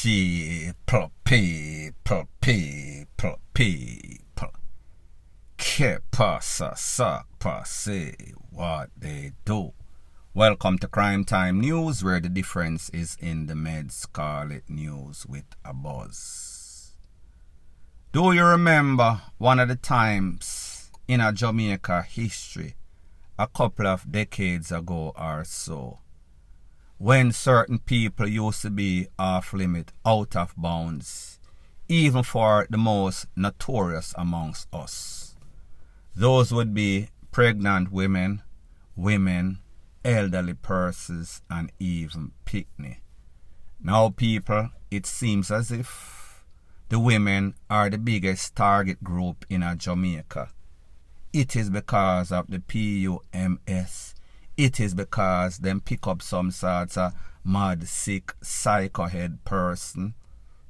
People. Que pasa, sac passe, what they do. Welcome to Crime Time News, where the difference is in the meds. Call it news with a buzz. Do you remember one of the times in a Jamaica history, a couple of decades ago or so, when certain people used to be off limit, out of bounds, even for the most notorious amongst us? Those would be pregnant women, elderly persons, and even picnic. Now, people, it seems as if the women are the biggest target group in Jamaica. It is because of the PUMS. It is because them pick up some sorts of mad, sick, psycho head person,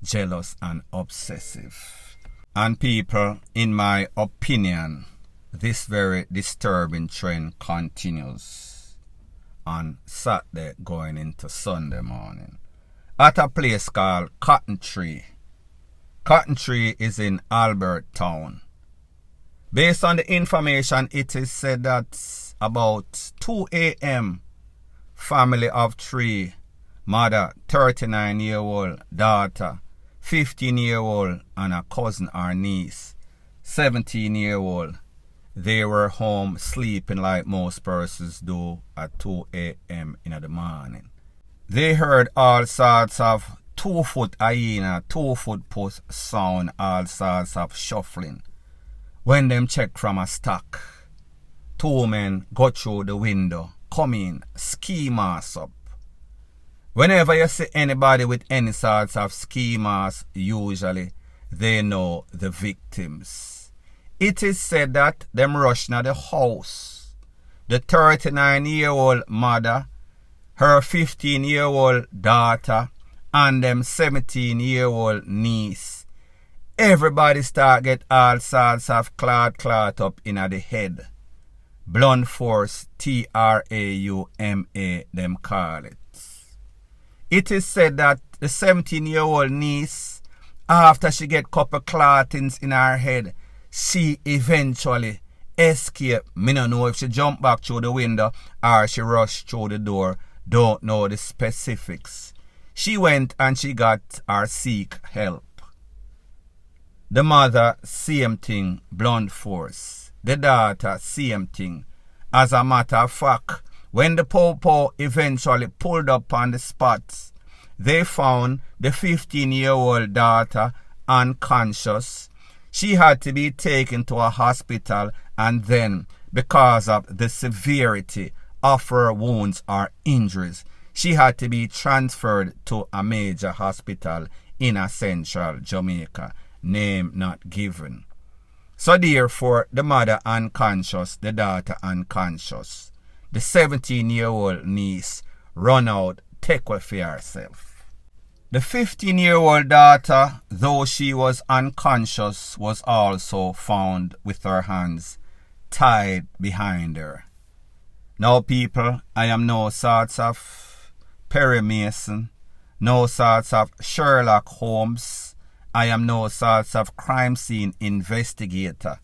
jealous and obsessive. And people, in my opinion, this very disturbing trend continues on Saturday going into Sunday morning at a place called Cotton Tree. Cotton Tree is in Albert Town. Based on the information, it is said that about 2 a.m., family of three, mother, 39-year-old, daughter, 15-year-old, and a cousin or niece, 17-year-old, they were home sleeping like most persons do at 2 a.m. in the morning. They heard all sorts of 2-foot hyena, 2-foot puss sound, all sorts of shuffling. When them check from a stack, two men go through the window, come in, ski mask up. Whenever you see anybody with any sorts of ski mask, usually they know the victims. It is said that them rush now the house. The 39-year-old mother, her 15-year-old daughter, and them 17-year-old niece. Everybody start get all sorts of clot up in the head. Blunt force, trauma, them call it. It is said that the 17-year-old niece, after she get couple clottings in her head, she eventually escaped. Me no know if she jumped back through the window or she rushed through the door. Don't know the specifics. She went and she got her seek help. The mother, same thing, blunt force. The daughter, same thing. As a matter of fact, when the po-po eventually pulled up on the spot, they found the 15-year-old daughter unconscious. She had to be taken to a hospital, and then, because of the severity of her wounds or injuries, she had to be transferred to a major hospital in central Jamaica. Name not given. So therefore, the mother unconscious, the daughter unconscious. The 17-year-old niece run out, take away for herself. The 15-year-old daughter, though she was unconscious, was also found with her hands tied behind her. Now people, I am no sorts of Perry Mason, no sorts of Sherlock Holmes, I am no sorts of crime scene investigator.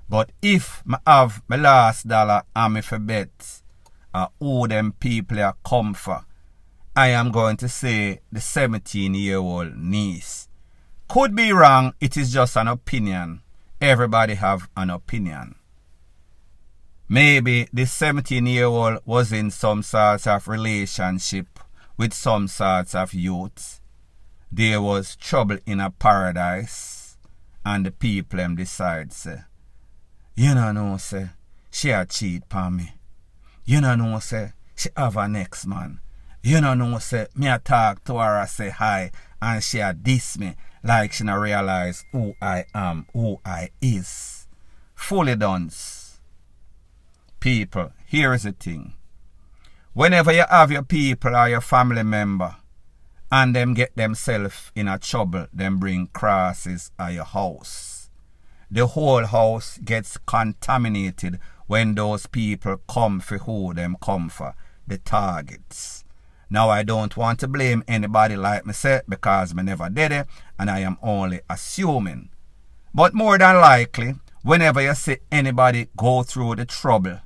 But if I have my last dollar and me for bet who them people are come for, I am going to say the 17-year-old niece. Could be wrong, it is just an opinion. Everybody have an opinion. Maybe this 17-year-old was in some sort of relationship with some sorts of youth. There was trouble in a paradise, and the people them decide, say, you know, say, she a cheat upon me. You know, say, she have a next man. You know, say, me a talk to her, I say hi, and she a diss me, like she not realize who I am, who I is. Fully done. People, here is the thing. Whenever you have your people or your family member, and them get themselves in a trouble, them bring crosses at your house. The whole house gets contaminated when those people come for who them come for, the targets. Now I don't want to blame anybody like me say, because me never did it and I am only assuming. But more than likely, whenever you see anybody go through the trouble,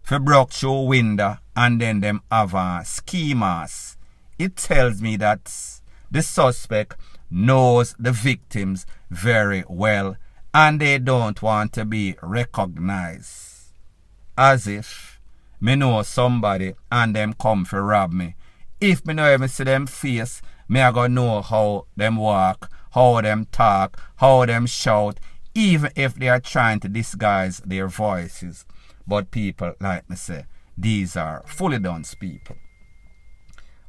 for broke through window and then them have a ski mask, it tells me that the suspect knows the victims very well and they don't want to be recognized. As if me know somebody and them come for rob me. If me no even see them face, me I go know how them walk, how them talk, how them shout, even if they are trying to disguise their voices. But people, like me say, these are fully done people.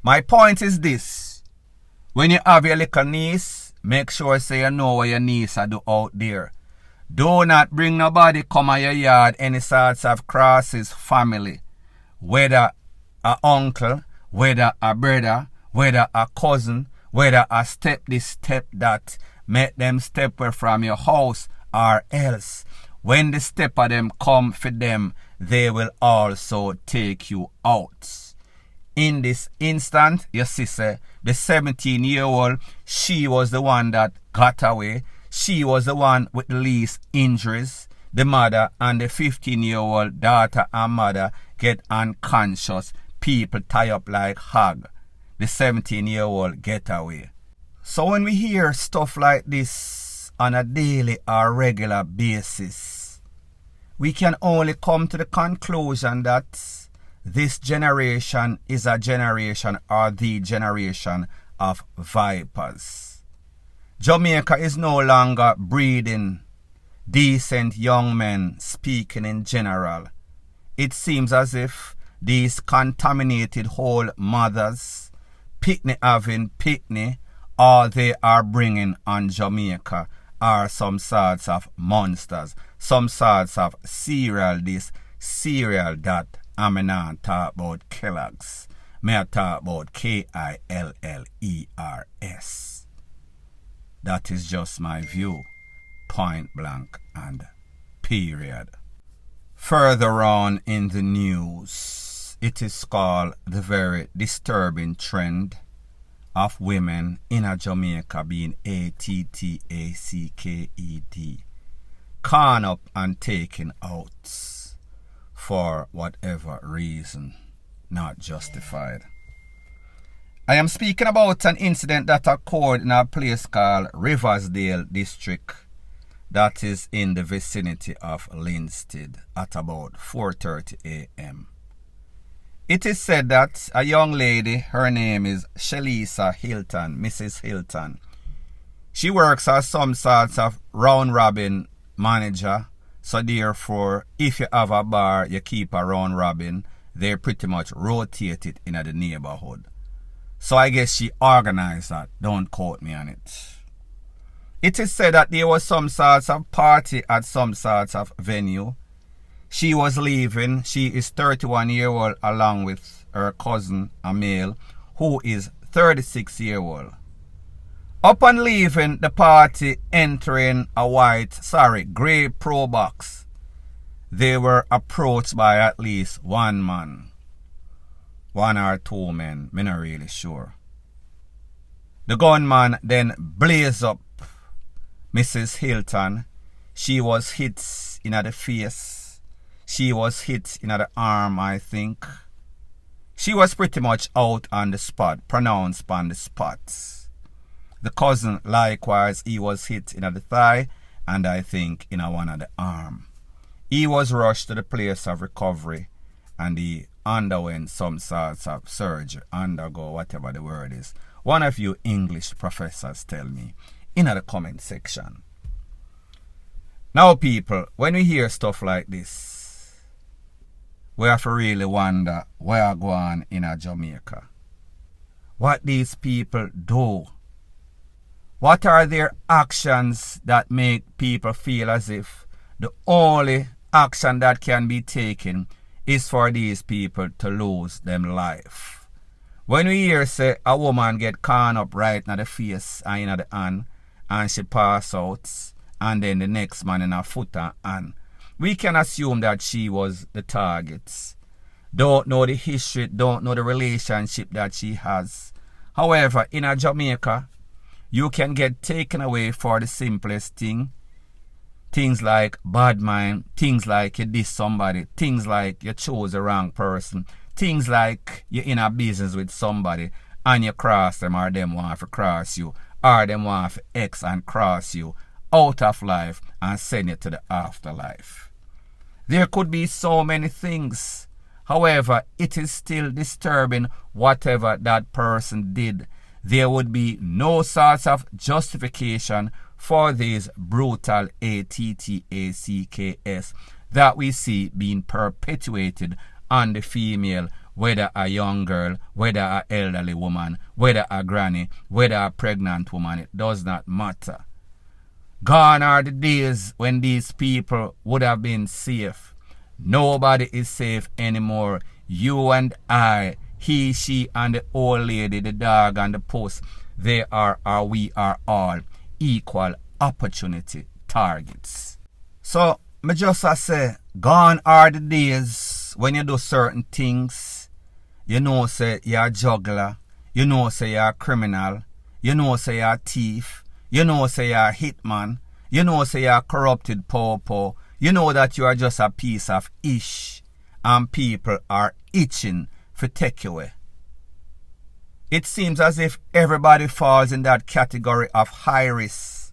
My point is this. When you have your little niece, make sure say you know what your niece are do out there. Do not bring nobody come on your yard any sorts of crosses family. Whether a uncle, whether a brother, whether a cousin, whether a step this, step that, make them step away from your house, or else when the step of them come for them, they will also take you out. In this instant, your sister, the 17-year-old, she was the one that got away. She was the one with the least injuries. The mother and the 15-year-old daughter and mother get unconscious. People tie up like hog. The 17-year-old get away. So when we hear stuff like this on a daily or regular basis, we can only come to the conclusion that this generation is a generation or the generation of vipers. Jamaica is no longer breeding decent young men, speaking in general. It seems as if these contaminated whole mothers, picnic having picnic, all they are bringing on Jamaica are some sorts of monsters, some sorts of cereal this, cereal that. I may not talk about Kellogg's. May I talk about KILLERS. That is just my view. Point blank and period. Further on in the news, it is called the very disturbing trend of women in a Jamaica being ATTACKED, corn up and taken out for whatever reason, not justified. I am speaking about an incident that occurred in a place called Riversdale district that is in the vicinity of Linstead at about 4:30 a.m. It is said that a young lady, her name is SHELLZ Hilton, Mrs. Hilton. She works as some sorts of round robin manager. So therefore, if you have a bar, you keep a round robin, they pretty much rotate it in the neighborhood. So I guess she organized that. Don't quote me on it. It is said that there was some sorts of party at some sorts of venue. She was leaving. She is 31-year-old along with her cousin, a male, who is 36-year-old. Upon leaving the party, entering a grey Pro Box, they were approached by at least one man. One or two men, I'm not really sure. The gunman then blazed up Mrs. Hilton. She was hit in the face. She was hit in the arm, I think. She was pretty much out on the spot, pronounced on the spot. The cousin, likewise, he was hit in the thigh and I think in one of the arm. He was rushed to the place of recovery and he underwent some sorts of surgery, undergo whatever the word is. One of you English professors tell me in the comment section. Now people, when we hear stuff like this, we have to really wonder where are going in Jamaica. What these people do. What are their actions that make people feel as if the only action that can be taken is for these people to lose them life? When we hear say a woman get corn up right in the face and in the hand and she pass out and then the next man in her foot and hand, we can assume that she was the target. don't know the history, don't know the relationship that she has. However, in a Jamaica, you can get taken away for the simplest thing. Things like bad mind, things like you diss somebody, things like you chose the wrong person, things like you're in a business with somebody and you cross them, or them want to cross you, or them want to X and cross you out of life and send you to the afterlife. There could be so many things. However, it is still disturbing whatever that person did. There would be no sorts of justification for these brutal ATTACKS that we see being perpetuated on the female, whether a young girl, whether an elderly woman, whether a granny, whether a pregnant woman. It does not matter. Gone are the days when these people would have been safe. Nobody is safe anymore. You and I, he, she, and the old lady, the dog, and the post, they are, or we are all equal opportunity targets. So, me just say, gone are the days when you do certain things, you know say you're a juggler, you know say you're a criminal, you know say you're a thief, you know say you're a hitman, you know say you're a corrupted popo, you know that you are just a piece of ish, and people are itching for take you away. It seems as if everybody falls in that category of high risk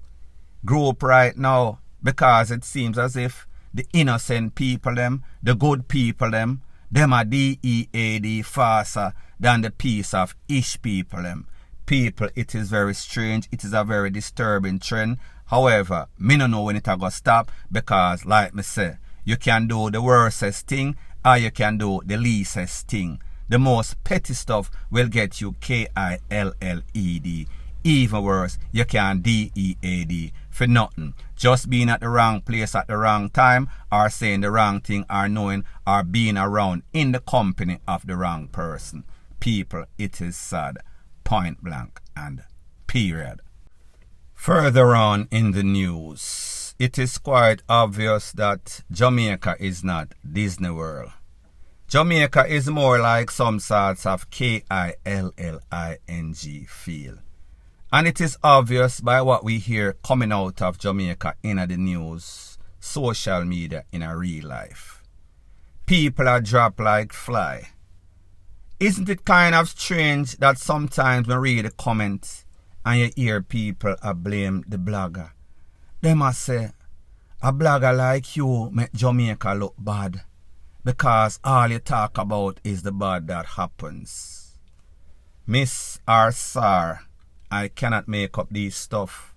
group right now, because it seems as if the innocent people them, the good people them are DEAD faster than the piece of ish people them. People, it is very strange, it is a very disturbing trend. However, me no know when it a go stop, because like me say, you can do the worstest thing or you can do the leastest thing. The most petty stuff will get you KILLED. Even worse, you can DEAD for nothing. Just being at the wrong place at the wrong time, or saying the wrong thing, or knowing, or being around in the company of the wrong person. People, it is sad. Point blank and period. Further on in the news, it is quite obvious that Jamaica is not Disney World. Jamaica is more like some sorts of KILLING feel. And it is obvious by what we hear coming out of Jamaica in the news, social media, in a real life. People are dropped like fly. Isn't it kind of strange that sometimes when you read the comments and you hear people blame the blogger? They must say, a blogger like you make Jamaica look bad, because all you talk about is the bad that happens. Miss or Sir, I cannot make up these stuff.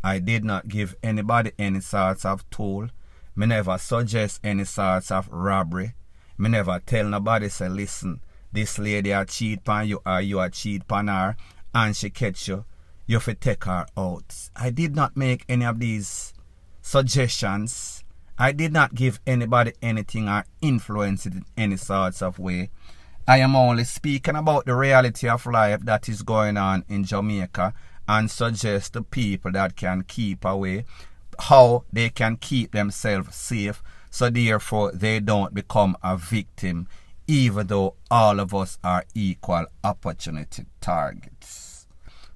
I did not give anybody any sorts of tool. Me never suggest any sorts of robbery. Me never tell nobody say, listen, this lady a cheat pan you or you a cheat pan her and she catch you, you fi take her out. I did not make any of these suggestions. I did not give anybody anything or influence it in any sorts of way. I am only speaking about the reality of life that is going on in Jamaica and suggest to people that can keep away how they can keep themselves safe, so therefore they don't become a victim, even though all of us are equal opportunity targets.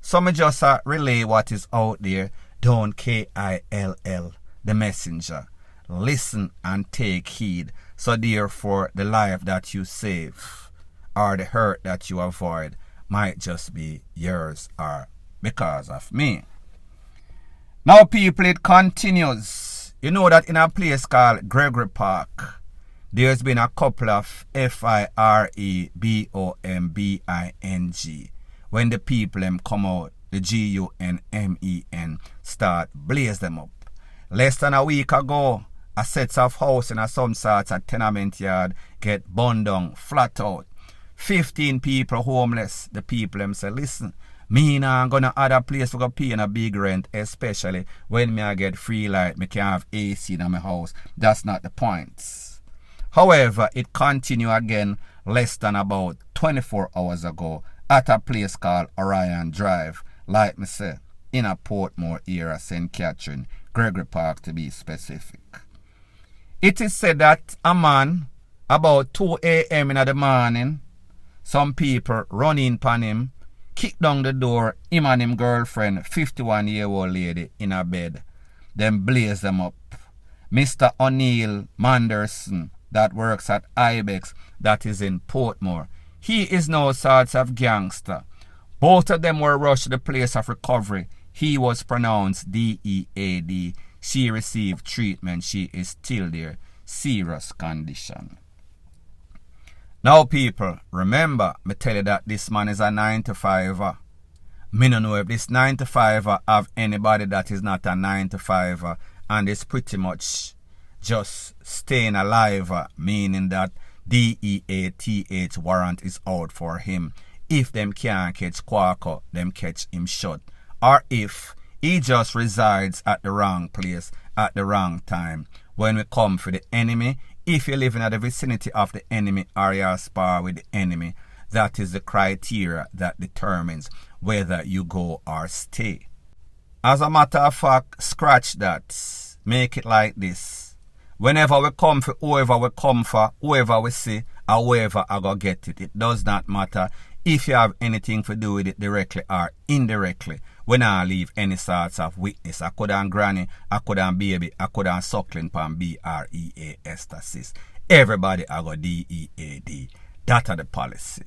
So me just relay what is out there. Don't KILL the messenger. Listen and take heed, so therefore the life that you save or the hurt that you avoid might just be yours or because of me. Now people, it continues. You know that in a place called Gregory Park, there's been a couple of FIREBOMBING. When the people them come out, the GUNMEN start blaze them up. Less than a week ago, a sets of house in some sorts of tenement yard get burned down flat out. 15 people homeless. The people them say, listen, me nah gonna add a place for go pay a big rent, especially when me I get free light, me can have AC in my house. That's not the point. However, it continue again less than about 24 hours ago at a place called Orion Drive, like me say, in a Portmore area, St. Catherine, Gregory Park to be specific. It is said that a man About 2 a.m. in the morning, some people run in upon him, kick down the door, him and him girlfriend, 51-year-old lady, in a bed. Then blaze them up. Mr. O'Neill Manderson, that works at Ibex, that is in Portmore. He is no sorts of gangster. Both of them were rushed to the place of recovery. He was pronounced DEAD. She received treatment. She is still there. Serious condition. Now, people, remember, me tell you that this man is a 9-to-5er. Me no know if this 9-to-5er have anybody that is not a 9-to-5er, and is pretty much just staying alive, meaning that DEATH warrant is out for him. If them can't catch Quaco, them catch him shot. Or if he just resides at the wrong place at the wrong time. When we come for the enemy, if you live in the vicinity of the enemy or you spar with the enemy, that is the criteria that determines whether you go or stay. As a matter of fact, scratch that. Make it like this. Whenever we come for whoever we come for, whoever we see, or whoever I go get it, it does not matter if you have anything to do with it directly or indirectly. We not leave any sorts of witness. I could have granny, I could have baby, I could have suckling pan BREAS. Everybody I got DEAD. That are the policy.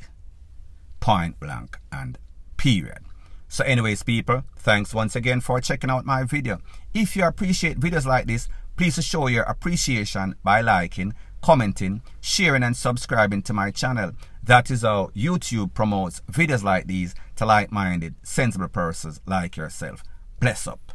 Point blank and period. So anyways, people, thanks once again for checking out my video. If you appreciate videos like this, please show your appreciation by liking, commenting, sharing and subscribing to my channel. That is how YouTube promotes videos like these to like-minded, sensible persons like yourself. Bless up.